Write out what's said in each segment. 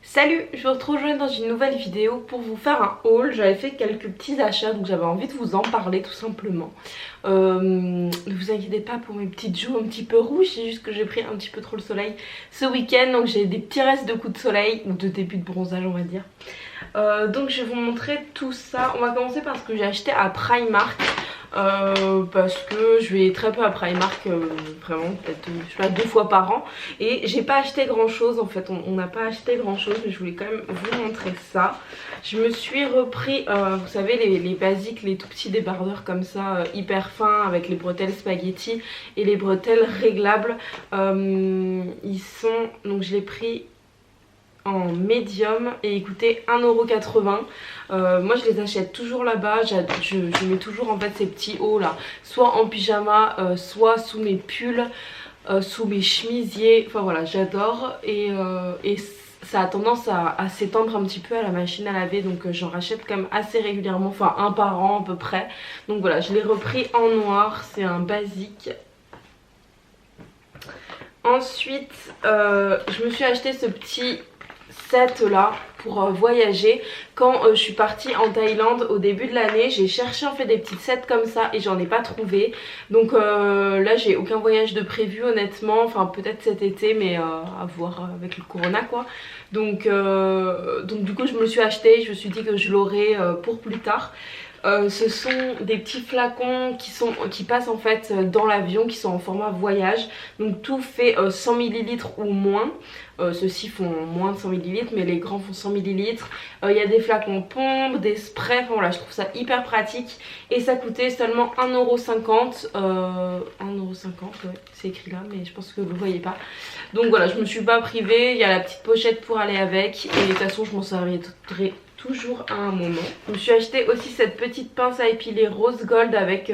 Salut, je vous retrouve dans une nouvelle vidéo pour vous faire un haul. J'avais fait quelques petits achats donc j'avais envie de vous en parler tout simplement. Ne vous inquiétez pas pour mes petites joues un petit peu rouges, c'est juste que j'ai pris un petit peu trop le soleil ce week-end. Donc j'ai des petits restes de coups de soleil ou de début de bronzage on va dire. Donc je vais vous montrer tout ça. On va commencer par ce que j'ai acheté à Primark. Parce que je vais très peu à Primark, vraiment peut-être je sais pas 2 fois par an, et j'ai pas acheté grand chose en fait, on n'a pas acheté grand chose, mais je voulais quand même vous montrer ça. Je me suis repris vous savez les basiques, les tout petits débardeurs comme ça, hyper fins, avec les bretelles spaghetti et les bretelles réglables. Ils sont, donc je l'ai pris en médium et il coûtait 1,80 €. Moi je les achète toujours là-bas, je mets toujours en fait ces petits hauts là, soit en pyjama, soit sous mes pulls, sous mes chemisiers, enfin voilà j'adore. Et ça a tendance à s'étendre un petit peu à la machine à laver, donc j'en rachète quand même assez régulièrement, enfin un par an à peu près. Donc voilà, je l'ai repris en noir, c'est un basique. Ensuite je me suis acheté ce petit set là pour voyager. Quand je suis partie en Thaïlande au début de l'année, j'ai cherché en fait des petites sets comme ça et j'en ai pas trouvé. Donc là j'ai aucun voyage de prévu honnêtement, enfin peut-être cet été, mais à voir avec le corona quoi. Donc du coup je me le suis acheté, je me suis dit que je l'aurai pour plus tard. Ce sont des petits flacons qui passent en fait dans l'avion, qui sont en format voyage. Donc tout fait 100 ml ou moins. Ceux-ci font moins de 100 ml, mais les grands font 100 ml. Il y a des flacons pompes, des sprays, enfin voilà, je trouve ça hyper pratique. Et ça coûtait seulement 1,50 €. 1,50 €, ouais, c'est écrit là, mais je pense que vous ne voyez pas. Donc voilà, je me suis pas privée, il y a la petite pochette pour aller avec. Et de toute façon, je m'en servirai toujours à un moment. Je me suis acheté aussi cette petite pince à épiler rose gold avec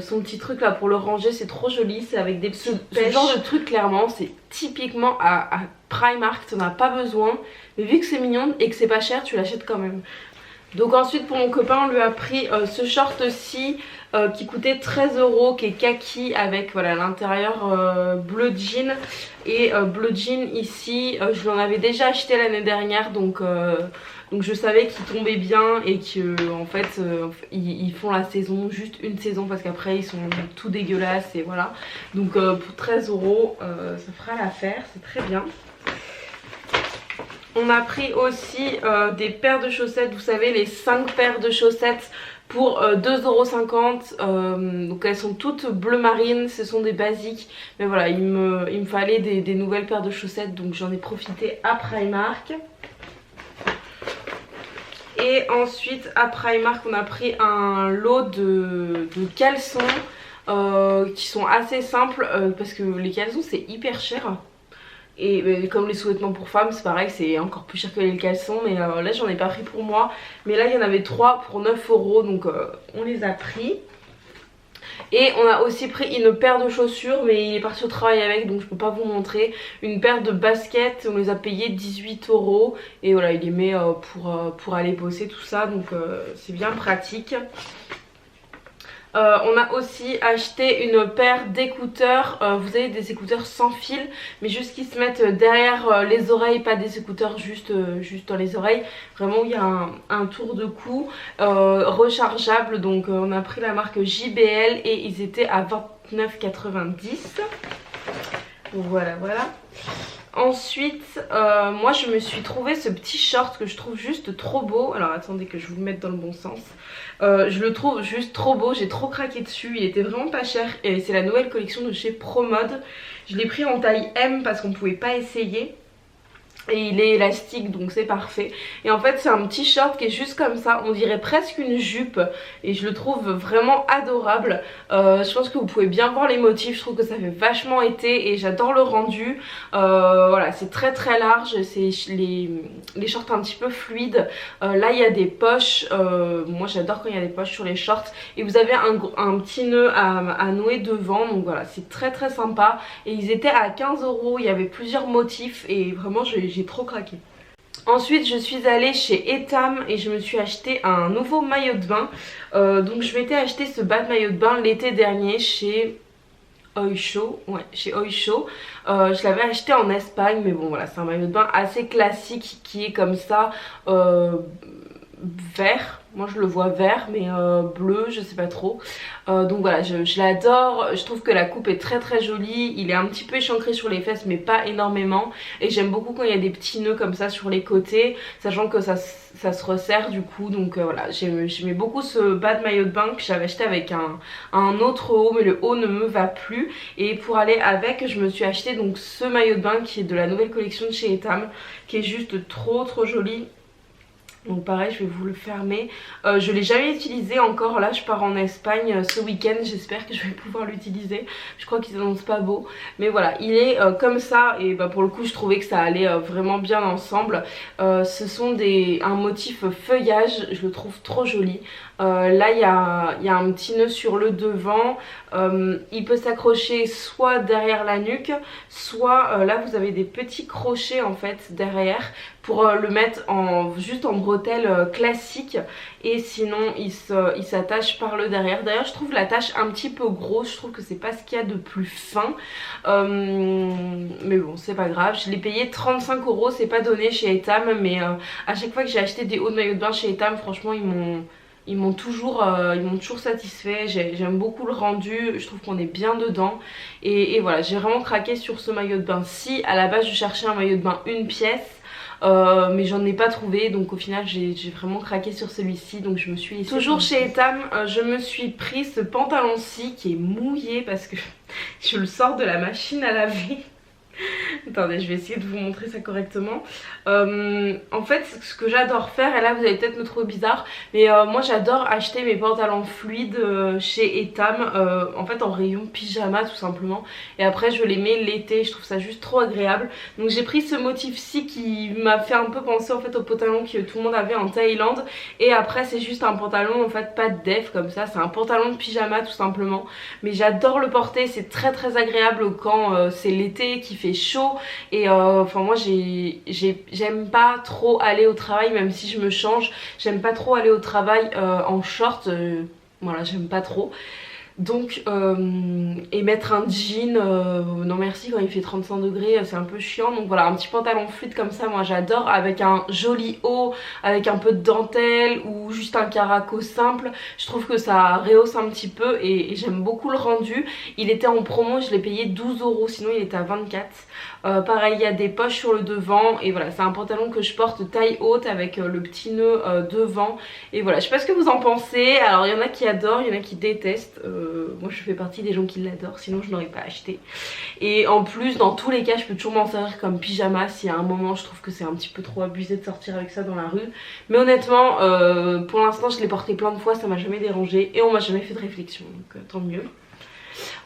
son petit truc là pour le ranger, c'est trop joli, c'est avec des petits pêches. Ce genre de truc clairement c'est typiquement à Primark, t'en as pas besoin, mais vu que c'est mignon et que c'est pas cher tu l'achètes quand même. Donc ensuite pour mon copain on lui a pris ce short-ci qui coûtait 13 €, qui est kaki avec voilà l'intérieur bleu jean. Et bleu jean ici, je l'en avais déjà acheté l'année dernière, donc je savais qu'il tombait bien et que en fait ils font la saison, juste une saison, parce qu'après ils sont tout dégueulasses et voilà. Donc pour 13 € ça fera l'affaire, c'est très bien. On a pris aussi des paires de chaussettes, vous savez les 5 paires de chaussettes pour 2,50 €. Donc elles sont toutes bleu marine, ce sont des basiques. Mais voilà, il me fallait des nouvelles paires de chaussettes, donc j'en ai profité à Primark. Et ensuite à Primark on a pris un lot de caleçons qui sont assez simples parce que les caleçons c'est hyper cher. Et comme les sous-vêtements pour femmes c'est pareil, c'est encore plus cher que les caleçons, mais là j'en ai pas pris pour moi. Mais là il y en avait 3 pour 9 €, donc on les a pris. Et on a aussi pris une paire de chaussures, mais il est parti au travail avec, donc je peux pas vous montrer. Une paire de baskets, on les a payés 18 €. Et voilà, il les met pour aller bosser tout ça, donc c'est bien pratique. On a aussi acheté une paire d'écouteurs, vous avez des écouteurs sans fil mais juste qui se mettent derrière les oreilles, pas des écouteurs juste dans les oreilles, vraiment il y a un tour de cou rechargeable. Donc on a pris la marque JBL et ils étaient à 29,90 €. Voilà. Ensuite moi je me suis trouvé ce petit short que je trouve juste trop beau. Alors attendez que je vous le mette dans le bon sens. Je le trouve juste trop beau, j'ai trop craqué dessus, il était vraiment pas cher et c'est la nouvelle collection de chez ProMode. Je l'ai pris en taille M parce qu'on pouvait pas essayer. Et il est élastique donc c'est parfait. Et en fait c'est un petit short qui est juste comme ça, on dirait presque une jupe. Et je le trouve vraiment adorable. Je pense que vous pouvez bien voir les motifs, je trouve que ça fait vachement été et j'adore le rendu. Voilà, c'est très très large, c'est les shorts un petit peu fluides. Là il y a des poches, moi j'adore quand il y a des poches sur les shorts. Et vous avez un petit nœud à nouer devant, donc voilà c'est très très sympa. Et ils étaient à 15 €, il y avait plusieurs motifs et vraiment j'ai trop craqué. Ensuite je suis allée chez Etam et je me suis acheté un nouveau maillot de bain. Donc je m'étais acheté ce bas de maillot de bain l'été dernier chez Oysho, ouais, chez Oysho. Je l'avais acheté en Espagne, mais bon voilà, c'est un maillot de bain assez classique qui est comme ça, vert. Moi je le vois vert, mais bleu, je sais pas trop. Donc voilà, je l'adore. Je trouve que la coupe est très très jolie. Il est un petit peu échancré sur les fesses, mais pas énormément. Et j'aime beaucoup quand il y a des petits nœuds comme ça sur les côtés, sachant que ça se resserre du coup. Donc voilà, j'aimais beaucoup ce bas de maillot de bain que j'avais acheté avec un autre haut, mais le haut ne me va plus. Et pour aller avec, je me suis acheté donc ce maillot de bain qui est de la nouvelle collection de chez Etam, qui est juste trop trop joli. Donc pareil, je vais vous le fermer. Je l'ai jamais utilisé encore. Là je pars en Espagne ce week-end. J'espère que je vais pouvoir l'utiliser. Je crois qu'ils annoncent pas beau. Mais voilà, il est comme ça. Et bah, pour le coup je trouvais que ça allait vraiment bien ensemble. Ce sont un motif feuillage. Je le trouve trop joli. Là il y a un petit nœud sur le devant. Il peut s'accrocher soit derrière la nuque, soit là vous avez des petits crochets en fait derrière pour le mettre juste en bretelle classique, et sinon il s'attache par le derrière. D'ailleurs je trouve l'attache un petit peu grosse, je trouve que c'est pas ce qu'il y a de plus fin, mais bon c'est pas grave. Je l'ai payé 35 €, c'est pas donné chez Etam, mais à chaque fois que j'ai acheté des hauts de maillot de bain chez Etam, franchement ils m'ont toujours satisfait. J'aime beaucoup le rendu, je trouve qu'on est bien dedans. Et voilà, j'ai vraiment craqué sur ce maillot de bain. Si à la base je cherchais un maillot de bain une pièce, mais j'en ai pas trouvé, donc au final j'ai vraiment craqué sur celui-ci, donc je me suis laissée. Toujours chez Etam, je me suis pris ce pantalon-ci qui est mouillé parce que je le sors de la machine à laver. Attendez, je vais essayer de vous montrer ça correctement. En fait, ce que j'adore faire, et là vous allez peut-être me trouver bizarre, mais moi j'adore acheter mes pantalons fluides chez Etam, en fait en rayon pyjama tout simplement. Et après je les mets l'été, je trouve ça juste trop agréable. Donc j'ai pris ce motif-ci qui m'a fait un peu penser en fait au pantalon que tout le monde avait en Thaïlande. Et après c'est juste un pantalon en fait pas de def comme ça, c'est un pantalon de pyjama tout simplement. Mais j'adore le porter, c'est très très agréable quand c'est l'été qui fait chaud. Et enfin moi j'aime pas trop aller au travail, même si je me change, j'aime pas trop aller au travail en short, voilà, j'aime pas trop. Donc et mettre un jean, non merci, quand il fait 35 degrés c'est un peu chiant. Donc voilà, un petit pantalon fluide comme ça moi j'adore, avec un joli haut, avec un peu de dentelle ou juste un caraco simple. Je trouve que ça rehausse un petit peu et j'aime beaucoup le rendu. Il était en promo, je l'ai payé 12 €, sinon il était à 24. Pareil, il y a des poches sur le devant et voilà, c'est un pantalon que je porte taille haute avec le petit nœud devant. Et voilà, je sais pas ce que vous en pensez. Alors il y en a qui adorent, il y en a qui détestent. Moi je fais partie des gens qui l'adorent, sinon je n'aurais pas acheté. Et en plus dans tous les cas je peux toujours m'en servir comme pyjama si à un moment je trouve que c'est un petit peu trop abusé de sortir avec ça dans la rue. Mais honnêtement pour l'instant je l'ai porté plein de fois, ça m'a jamais dérangé et on m'a jamais fait de réflexion, donc tant mieux.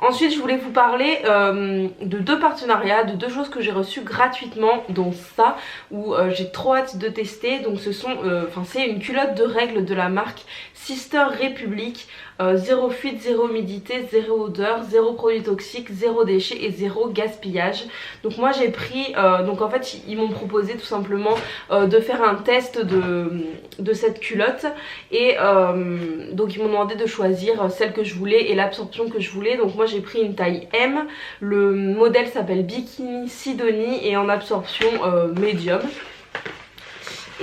Ensuite je voulais vous parler de deux partenariats, de deux choses que j'ai reçues gratuitement, dont ça où j'ai trop hâte de tester. Donc c'est une culotte de règles de la marque Sister Republic. Zéro fuite, zéro humidité, zéro odeur, zéro produit toxique, zéro déchet et zéro gaspillage. Donc moi j'ai pris, donc en fait ils m'ont proposé tout simplement de faire un test de cette culotte. Et donc ils m'ont demandé de choisir celle que je voulais et l'absorption que je voulais. Donc moi j'ai pris une taille M, le modèle s'appelle Bikini Sidonie et en absorption médium.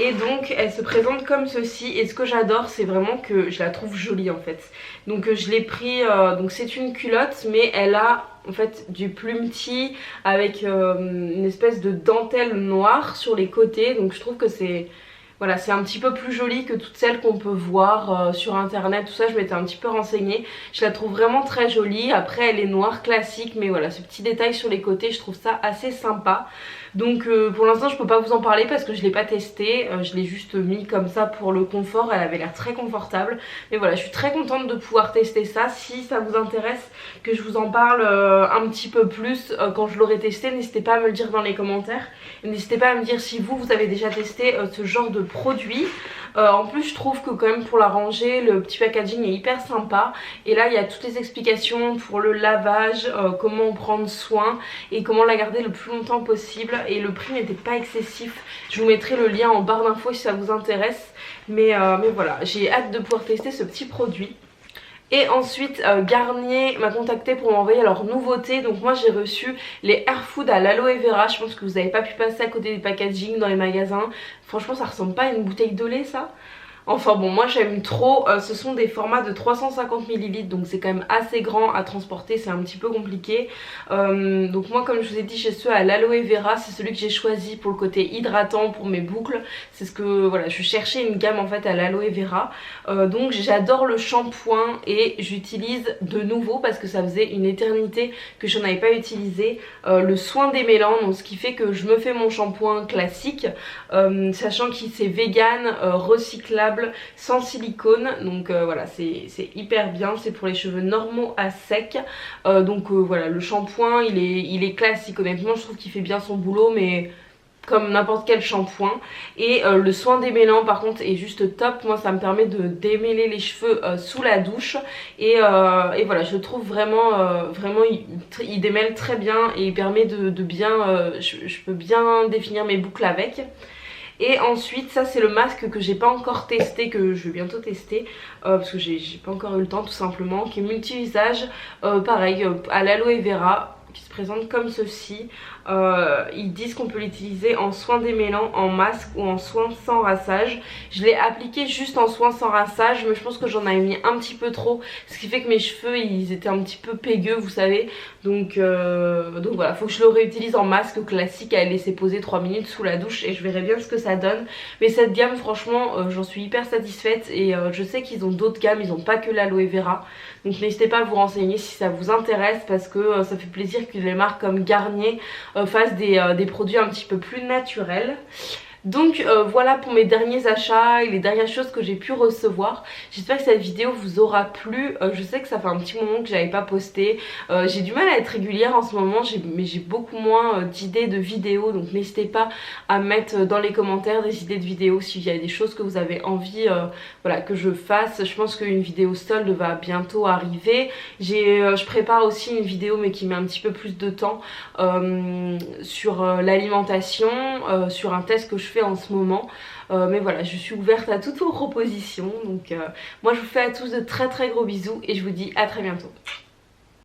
Et donc elle se présente comme ceci, et ce que j'adore c'est vraiment que je la trouve jolie en fait. Donc je l'ai pris, donc c'est une culotte mais elle a en fait du plumetis avec une espèce de dentelle noire sur les côtés. Donc je trouve que c'est... Voilà, c'est un petit peu plus joli que toutes celles qu'on peut voir sur internet, tout ça. Je m'étais un petit peu renseignée, je la trouve vraiment très jolie. Après elle est noire classique, mais voilà, ce petit détail sur les côtés, je trouve ça assez sympa. Donc pour l'instant je peux pas vous en parler parce que je l'ai pas testé, je l'ai juste mis comme ça pour le confort. Elle avait l'air très confortable, mais voilà, je suis très contente de pouvoir tester ça. Si ça vous intéresse que je vous en parle un petit peu plus quand je l'aurai testé, n'hésitez pas à me le dire dans les commentaires. N'hésitez pas à me dire si vous avez déjà testé ce genre de produit. En plus je trouve que quand même pour la ranger le petit packaging est hyper sympa. Et là il y a toutes les explications pour le lavage, comment en prendre soin et comment la garder le plus longtemps possible. Et le prix n'était pas excessif. Je vous mettrai le lien en barre d'infos si ça vous intéresse. Mais voilà, j'ai hâte de pouvoir tester ce petit produit. Et ensuite Garnier m'a contacté pour m'envoyer leur nouveauté. Donc moi j'ai reçu les Air Food à l'aloe vera. Je pense que vous n'avez pas pu passer à côté des packaging dans les magasins. Franchement ça ressemble pas à une bouteille de lait ça. Enfin bon, moi j'aime trop, ce sont des formats de 350 ml, donc c'est quand même assez grand à transporter, c'est un petit peu compliqué. Donc moi comme je vous ai dit, j'ai ceux à l'aloe vera, c'est celui que j'ai choisi pour le côté hydratant, pour mes boucles. C'est ce que, voilà, je cherchais une gamme en fait à l'aloe vera. Donc j'adore le shampoing et j'utilise de nouveau, parce que ça faisait une éternité que je n'en avais pas utilisé, le soin démêlant. Donc ce qui fait que je me fais mon shampoing classique, sachant qu'il c'est vegan, recyclable, sans silicone. Donc voilà, c'est hyper bien, c'est pour les cheveux normaux à sec. Donc voilà, le shampoing il est classique, honnêtement je trouve qu'il fait bien son boulot, mais comme n'importe quel shampoing. Et le soin démêlant par contre est juste top. Moi ça me permet de démêler les cheveux sous la douche. Et voilà, je le trouve vraiment, vraiment il démêle très bien et il permet de bien, je peux bien définir mes boucles avec. Et ensuite ça c'est le masque que j'ai pas encore testé, que je vais bientôt tester, parce que j'ai pas encore eu le temps tout simplement, qui est multi-usage, pareil à l'aloe vera, qui se présente comme ceci. Ils disent qu'on peut l'utiliser en soin démêlant, en masque ou en soin sans rinçage. Je l'ai appliqué juste en soin sans rinçage, mais je pense que j'en avais mis un petit peu trop, ce qui fait que mes cheveux ils étaient un petit peu pégueux, vous savez. Donc voilà, faut que je le réutilise en masque classique à laisser poser 3 minutes sous la douche et je verrai bien ce que ça donne. Mais cette gamme franchement j'en suis hyper satisfaite, et je sais qu'ils ont d'autres gammes, ils n'ont pas que l'aloe vera. Donc n'hésitez pas à vous renseigner si ça vous intéresse, parce que ça fait plaisir que les marques comme Garnier fassent des produits un petit peu plus naturels. Donc voilà pour mes derniers achats et les dernières choses que j'ai pu recevoir. J'espère que cette vidéo vous aura plu. Je sais que ça fait un petit moment que j'avais pas posté. J'ai du mal à être régulière en ce moment, mais j'ai beaucoup moins d'idées de vidéos. Donc n'hésitez pas à mettre dans les commentaires des idées de vidéos s'il y a des choses que vous avez envie voilà, que je fasse. Je pense qu'une vidéo solde va bientôt arriver. Je prépare aussi une vidéo mais qui met un petit peu plus de temps sur l'alimentation, sur un test que je fais en ce moment. Mais voilà, je suis ouverte à toutes vos propositions. Donc moi je vous fais à tous de très très gros bisous et je vous dis à très bientôt.